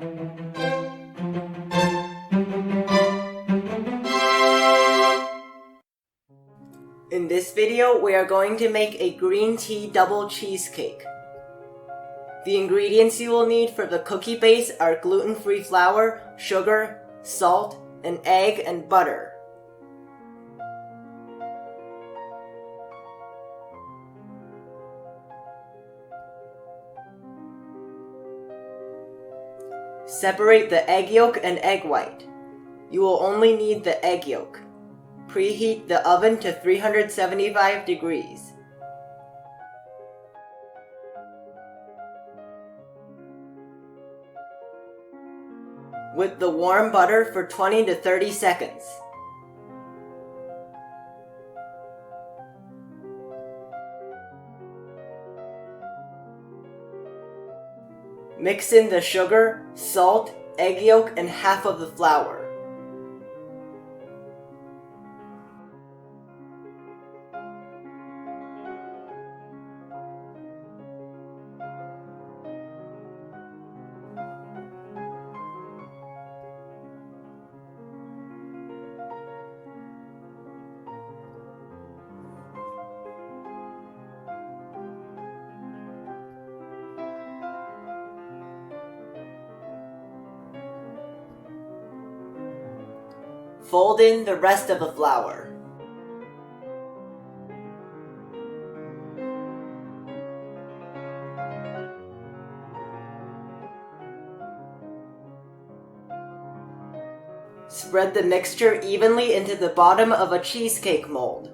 In this video, we are going to make a green tea double cheesecake. The ingredients you will need for the cookie base are gluten-free flour, sugar, salt, an egg, and butter. Separate the egg yolk and egg white. You will only need the egg yolk. Preheat the oven to 375 degrees. With the warm butter for 20 to 30 seconds. Mix in the sugar, salt, egg yolk, and half of the flour. Fold in the rest of the flour. Spread the mixture evenly into the bottom of a cheesecake mold.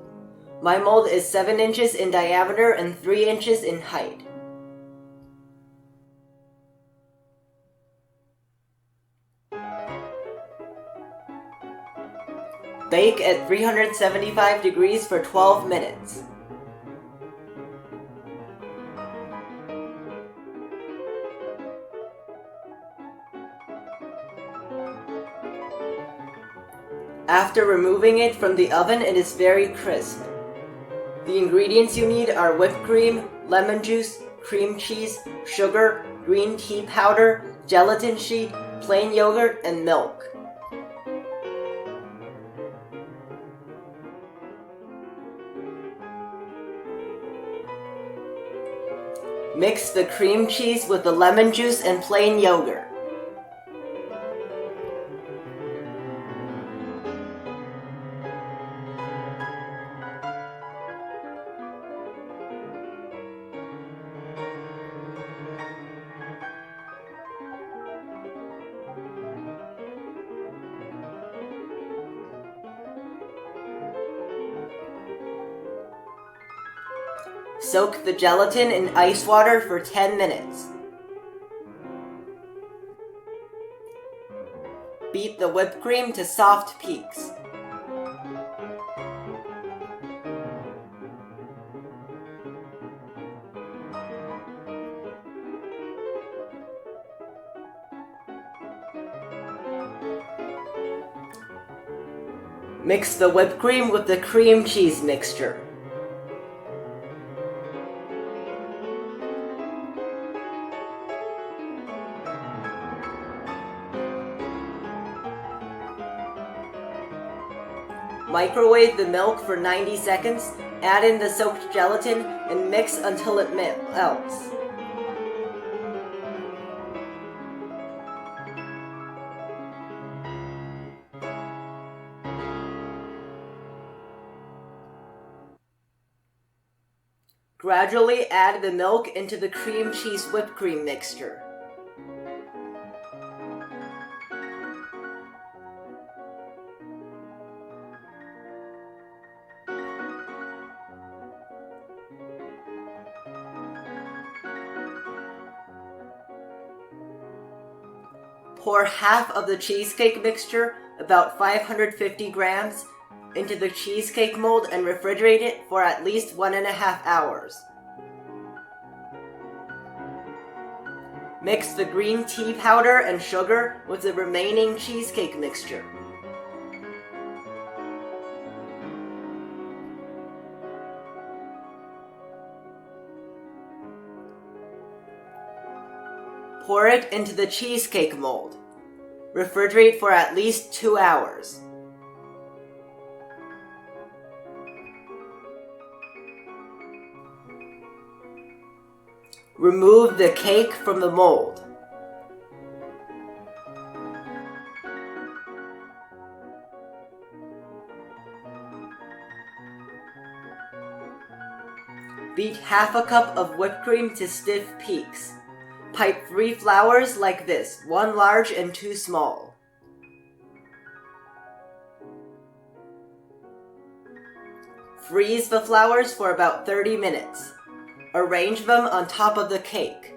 My mold is 7 inches in diameter and 3 inches in height. Bake at 375 degrees for 12 minutes. After removing it from the oven, it is very crisp. The ingredients you need are whipped cream, lemon juice, cream cheese, sugar, green tea powder, gelatin sheet, plain yogurt, and milk. Mix the cream cheese with the lemon juice and plain yogurt. Soak the gelatin in ice water for 10 minutes. Beat the whipped cream to soft peaks. Mix the whipped cream with the cream cheese mixture. Microwave the milk for 90 seconds, add in the soaked gelatin, and mix until it melts. Gradually add the milk into the cream cheese whipped cream mixture. Pour half of the cheesecake mixture, about 550 grams, into the cheesecake mold and refrigerate it for at least 1.5 hours. Mix the green tea powder and sugar with the remaining cheesecake mixture. Pour it into the cheesecake mold. Refrigerate for at least 2 hours. Remove the cake from the mold. Beat half a cup of whipped cream to stiff peaks. Pipe 3 flours like this, 1 large and 2 small. Freeze the flours for about 30 minutes. Arrange them on top of the cake.